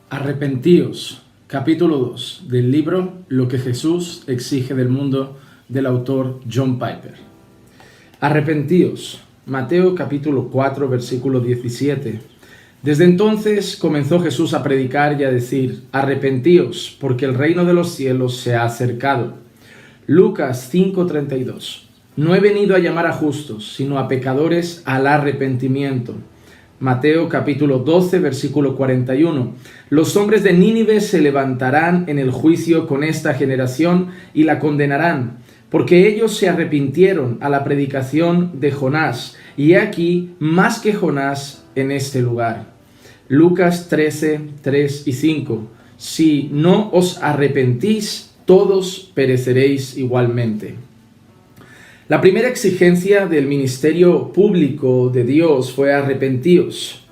Arrepentíos, capítulo 2 del libro Lo que Jesús exige del mundo, del autor John Piper. Arrepentíos, Mateo capítulo 4 versículo 17. Desde entonces comenzó Jesús a predicar y a decir: arrepentíos, porque el reino de los cielos se ha acercado. Lucas 5:32. No he venido a llamar a justos, sino a pecadores al arrepentimiento. Mateo capítulo 12, versículo 41. Los hombres de Nínive se levantarán en el juicio con esta generación y la condenarán, porque ellos se arrepintieron a la predicación de Jonás, y he aquí más que Jonás en este lugar. Lucas 13, 3 y 5. Si no os arrepentís, todos pereceréis igualmente. La primera exigencia del ministerio público de Dios fue arrepentíos.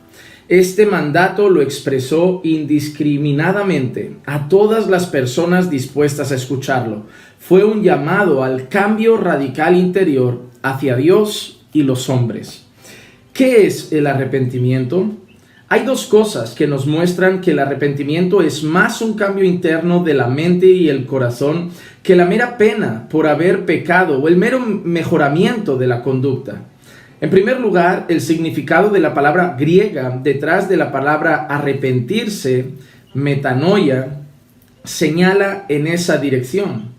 Este mandato lo expresó indiscriminadamente a todas las personas dispuestas a escucharlo. Fue un llamado al cambio radical interior hacia Dios y los hombres. ¿Qué es el arrepentimiento? Hay dos cosas que nos muestran que el arrepentimiento es más un cambio interno de la mente y el corazón que la mera pena por haber pecado o el mero mejoramiento de la conducta. En primer lugar, el significado de la palabra griega detrás de la palabra arrepentirse, metanoia, señala en esa dirección.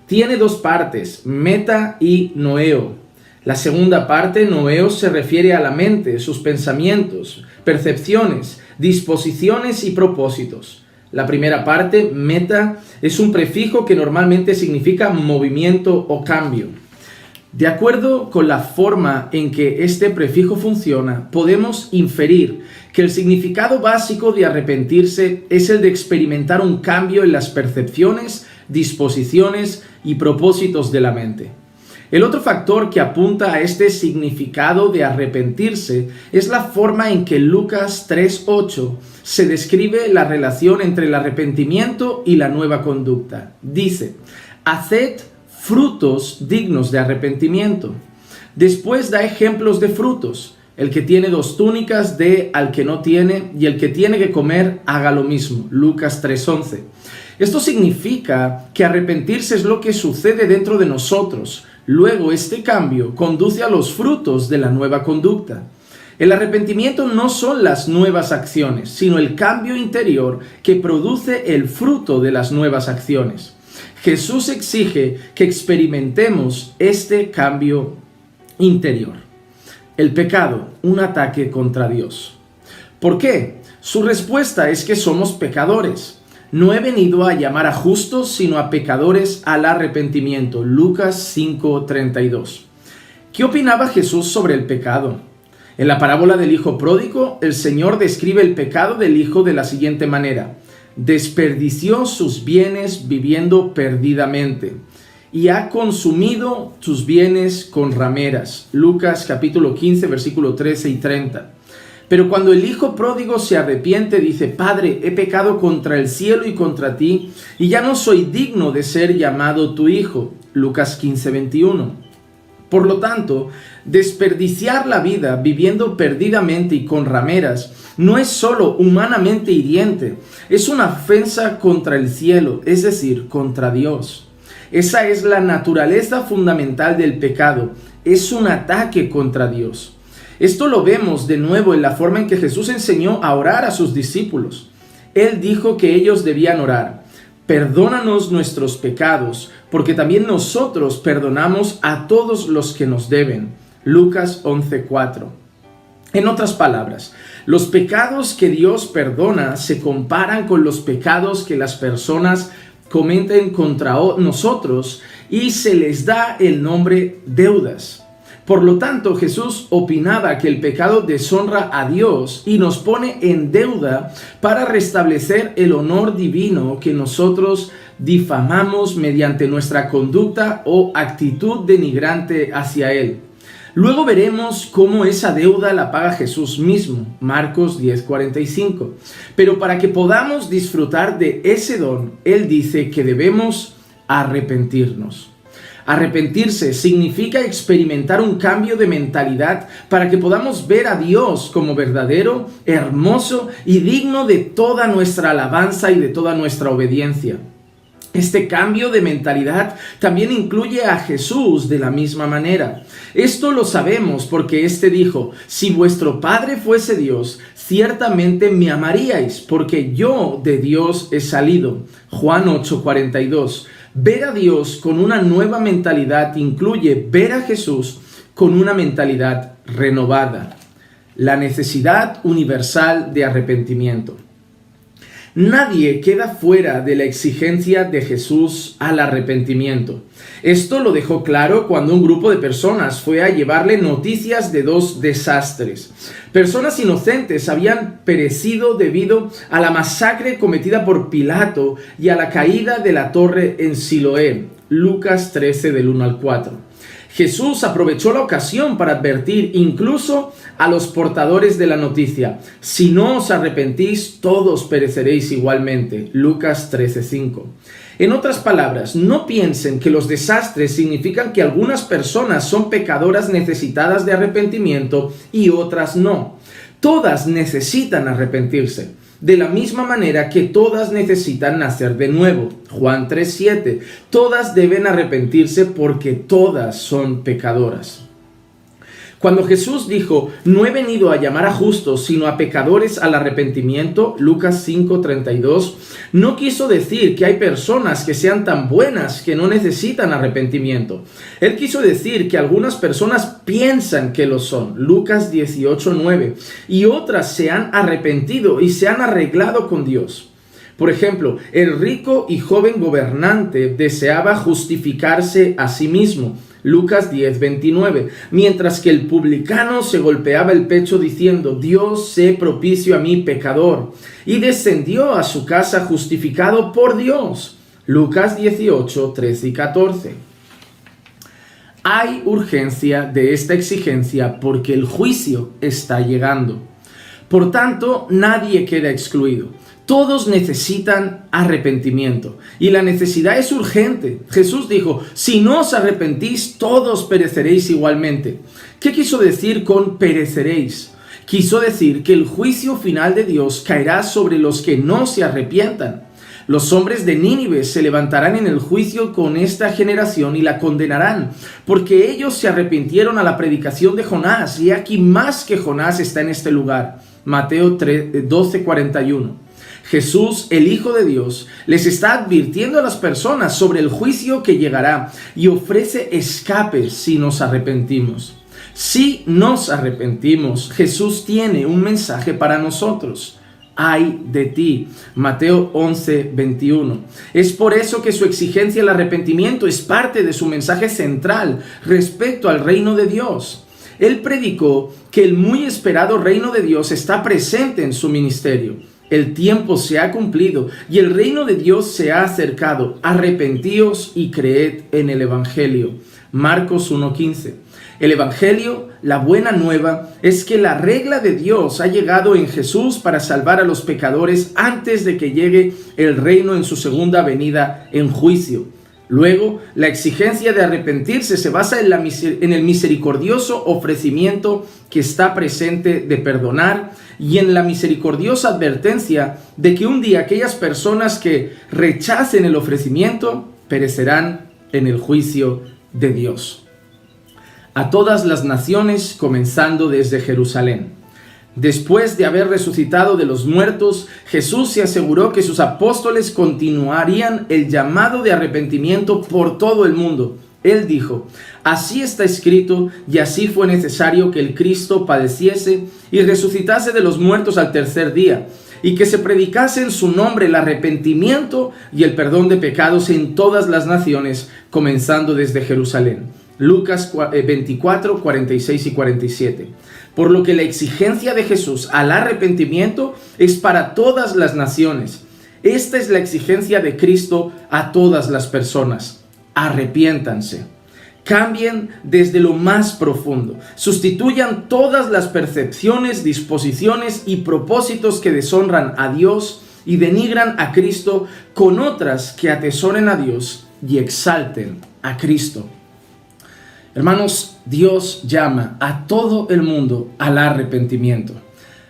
Tiene dos partes, meta y noeo. La segunda parte, noeo, se refiere a la mente, sus pensamientos, percepciones, disposiciones y propósitos. La primera parte, meta, es un prefijo que normalmente significa movimiento o cambio. De acuerdo con la forma en que este prefijo funciona, podemos inferir que el significado básico de arrepentirse es el de experimentar un cambio en las percepciones, disposiciones y propósitos de la mente. El otro factor que apunta a este significado de arrepentirse es la forma en que Lucas 3:8 se describe la relación entre el arrepentimiento y la nueva conducta. Dice: haced frutos dignos de arrepentimiento. Después da ejemplos de frutos. El que tiene 2 túnicas dé al que no tiene, y el que tiene que comer haga lo mismo. Lucas 3:11. Esto significa que arrepentirse es lo que sucede dentro de nosotros. Luego este cambio conduce a los frutos de la nueva conducta. El arrepentimiento no son las nuevas acciones, sino el cambio interior que produce el fruto de las nuevas acciones. Jesús exige que experimentemos este cambio interior. El pecado, un ataque contra Dios. ¿Por qué? Su respuesta es que somos pecadores. No he venido a llamar a justos, sino a pecadores al arrepentimiento. Lucas 5:32. ¿Qué opinaba Jesús sobre el pecado? En la parábola del hijo pródigo, el Señor describe el pecado del hijo de la siguiente manera: desperdició sus bienes viviendo perdidamente, y ha consumido sus bienes con rameras. Lucas capítulo 15, versículo 13 y 30. Pero cuando el hijo pródigo se arrepiente, dice: Padre, he pecado contra el cielo y contra ti, y ya no soy digno de ser llamado tu hijo. Lucas 15:21. Por lo tanto, desperdiciar la vida viviendo perdidamente y con rameras no es solo humanamente hiriente, es una ofensa contra el cielo, es decir, contra Dios. Esa es la naturaleza fundamental del pecado, es un ataque contra Dios. Esto lo vemos de nuevo en la forma en que Jesús enseñó a orar a sus discípulos. Él dijo que ellos debían orar: perdónanos nuestros pecados, porque también nosotros perdonamos a todos los que nos deben. Lucas 11:4. En otras palabras, los pecados que Dios perdona se comparan con los pecados que las personas cometen contra nosotros y se les da el nombre deudas. Por lo tanto, Jesús opinaba que el pecado deshonra a Dios y nos pone en deuda para restablecer el honor divino que nosotros difamamos mediante nuestra conducta o actitud denigrante hacia Él. Luego veremos cómo esa deuda la paga Jesús mismo, Marcos 10:45. Pero para que podamos disfrutar de ese don, Él dice que debemos arrepentirnos. Arrepentirse significa experimentar un cambio de mentalidad para que podamos ver a Dios como verdadero, hermoso y digno de toda nuestra alabanza y de toda nuestra obediencia. Este cambio de mentalidad también incluye a Jesús de la misma manera. Esto lo sabemos porque éste dijo: si vuestro Padre fuese Dios, ciertamente me amaríais, porque yo de Dios he salido. Juan 8:42. Ver a Dios con una nueva mentalidad incluye ver a Jesús con una mentalidad renovada. La necesidad universal de arrepentimiento. Nadie queda fuera de la exigencia de Jesús al arrepentimiento. Esto lo dejó claro cuando un grupo de personas fue a llevarle noticias de dos desastres. Personas inocentes habían perecido debido a la masacre cometida por Pilato y a la caída de la torre en Siloé. Lucas 13 del 1 al 4. Jesús aprovechó la ocasión para advertir incluso a los portadores de la noticia: si no os arrepentís, todos pereceréis igualmente. Lucas 13:5. En otras palabras, no piensen que los desastres significan que algunas personas son pecadoras necesitadas de arrepentimiento y otras no. Todas necesitan arrepentirse. De la misma manera que todas necesitan nacer de nuevo. Juan 3:7. Todas deben arrepentirse porque todas son pecadoras. Cuando Jesús dijo: no he venido a llamar a justos, sino a pecadores al arrepentimiento, Lucas 5:32, no quiso decir que hay personas que sean tan buenas que no necesitan arrepentimiento. Él quiso decir que algunas personas piensan que lo son, Lucas 18:9, y otras se han arrepentido y se han arreglado con Dios. Por ejemplo, el rico y joven gobernante deseaba justificarse a sí mismo, Lucas 10:29, mientras que el publicano se golpeaba el pecho diciendo: Dios, sé propicio a mí, pecador, y descendió a su casa justificado por Dios, Lucas 18:13 y 14. Hay urgencia de esta exigencia porque el juicio está llegando. Por tanto, nadie queda excluido. Todos necesitan arrepentimiento y la necesidad es urgente. Jesús dijo: si no os arrepentís, todos pereceréis igualmente. ¿Qué quiso decir con pereceréis? Quiso decir que el juicio final de Dios caerá sobre los que no se arrepientan. Los hombres de Nínive se levantarán en el juicio con esta generación y la condenarán, porque ellos se arrepintieron a la predicación de Jonás, y aquí más que Jonás está en este lugar. Mateo 12:41. Jesús, el Hijo de Dios, les está advirtiendo a las personas sobre el juicio que llegará y ofrece escape si nos arrepentimos. Si nos arrepentimos, Jesús tiene un mensaje para nosotros. ¡Ay de ti! Mateo 11:21. Es por eso que su exigencia al arrepentimiento es parte de su mensaje central respecto al reino de Dios. Él predicó que el muy esperado reino de Dios está presente en su ministerio. El tiempo se ha cumplido y el reino de Dios se ha acercado. Arrepentíos y creed en el Evangelio. Marcos 1:15. El Evangelio, la buena nueva, es que la regla de Dios ha llegado en Jesús para salvar a los pecadores antes de que llegue el reino en su segunda venida en juicio. Luego, la exigencia de arrepentirse se basa en el misericordioso ofrecimiento que está presente de perdonar y en la misericordiosa advertencia de que un día aquellas personas que rechacen el ofrecimiento perecerán en el juicio de Dios. A todas las naciones, comenzando desde Jerusalén. Después de haber resucitado de los muertos, Jesús se aseguró que sus apóstoles continuarían el llamado de arrepentimiento por todo el mundo. Él dijo: así está escrito, y así fue necesario que el Cristo padeciese y resucitase de los muertos al tercer día, y que se predicase en su nombre el arrepentimiento y el perdón de pecados en todas las naciones, comenzando desde Jerusalén. Lucas 24, 46 y 47. Por lo que la exigencia de Jesús al arrepentimiento es para todas las naciones. Esta es la exigencia de Cristo a todas las personas. Arrepiéntanse. Cambien desde lo más profundo. Sustituyan todas las percepciones, disposiciones y propósitos que deshonran a Dios y denigran a Cristo con otras que atesoren a Dios y exalten a Cristo. Hermanos, Dios llama a todo el mundo al arrepentimiento.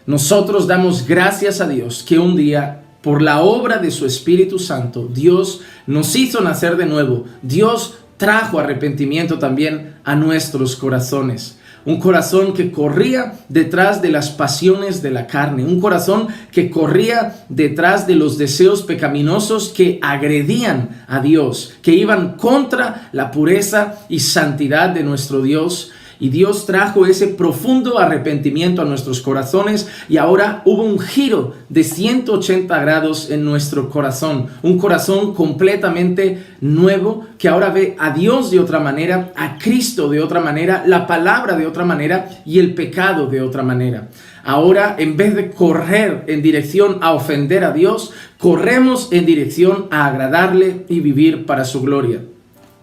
Nosotros damos gracias a Dios que un día, por la obra de su Espíritu Santo, Dios nos hizo nacer de nuevo. Dios trajo arrepentimiento también a nuestros corazones. Un corazón que corría detrás de las pasiones de la carne. Un corazón que corría detrás de los deseos pecaminosos que agredían a Dios, que iban contra la pureza y santidad de nuestro Dios. Y Dios trajo ese profundo arrepentimiento a nuestros corazones y ahora hubo un giro de 180 grados en nuestro corazón. Un corazón completamente nuevo que ahora ve a Dios de otra manera, a Cristo de otra manera, la palabra de otra manera y el pecado de otra manera. Ahora, en vez de correr en dirección a ofender a Dios, corremos en dirección a agradarle y vivir para su gloria.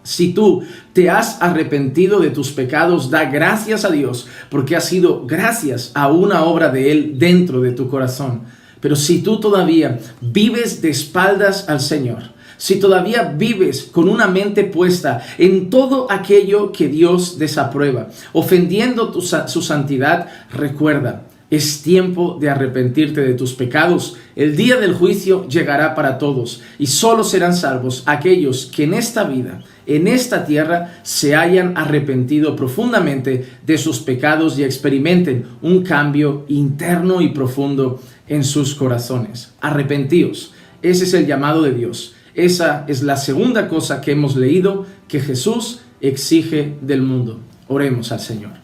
Si tú te has arrepentido de tus pecados, da gracias a Dios, porque ha sido gracias a una obra de Él dentro de tu corazón. Pero si tú todavía vives de espaldas al Señor, si todavía vives con una mente puesta en todo aquello que Dios desaprueba, ofendiendo su santidad, recuerda, es tiempo de arrepentirte de tus pecados. El día del juicio llegará para todos y solo serán salvos aquellos que en esta vida, en esta tierra, se hayan arrepentido profundamente de sus pecados y experimenten un cambio interno y profundo en sus corazones. Arrepentíos. Ese es el llamado de Dios. Esa es la segunda cosa que hemos leído que Jesús exige del mundo. Oremos al Señor.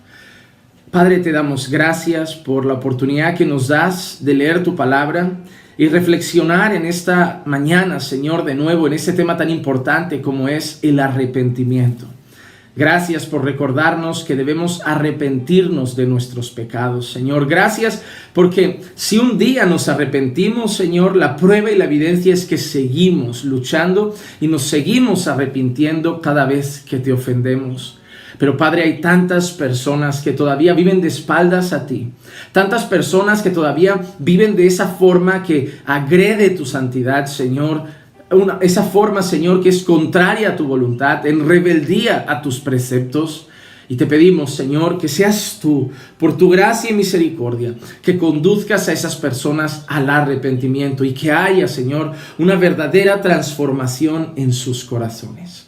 Padre, te damos gracias por la oportunidad que nos das de leer tu palabra y reflexionar en esta mañana, Señor, de nuevo en este tema tan importante como es el arrepentimiento. Gracias por recordarnos que debemos arrepentirnos de nuestros pecados, Señor. Gracias porque si un día nos arrepentimos, Señor, la prueba y la evidencia es que seguimos luchando y nos seguimos arrepintiendo cada vez que te ofendemos. Pero Padre, hay tantas personas que todavía viven de espaldas a ti. Tantas personas que todavía viven de esa forma que agrede tu santidad, Señor. Esa forma, Señor, que es contraria a tu voluntad, en rebeldía a tus preceptos. Y te pedimos, Señor, que seas tú, por tu gracia y misericordia, que conduzcas a esas personas al arrepentimiento y que haya, Señor, una verdadera transformación en sus corazones.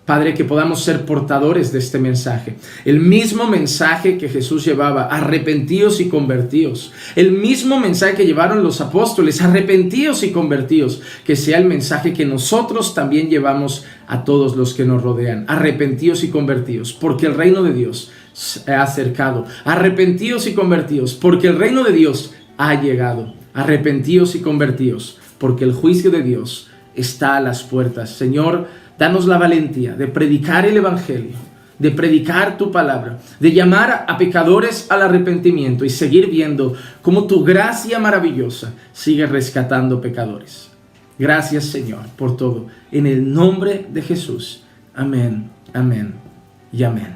Padre, que podamos ser portadores de este mensaje. El mismo mensaje que Jesús llevaba, arrepentíos y convertíos. El mismo mensaje que llevaron los apóstoles, arrepentíos y convertíos. Que sea el mensaje que nosotros también llevamos a todos los que nos rodean. Arrepentíos y convertíos, porque el reino de Dios se ha acercado. Arrepentíos y convertíos, porque el reino de Dios ha llegado. Arrepentíos y convertíos, porque el juicio de Dios está a las puertas. Señor, danos la valentía de predicar el Evangelio, de predicar tu palabra, de llamar a pecadores al arrepentimiento y seguir viendo cómo tu gracia maravillosa sigue rescatando pecadores. Gracias, Señor, por todo. En el nombre de Jesús. Amén, amén y amén.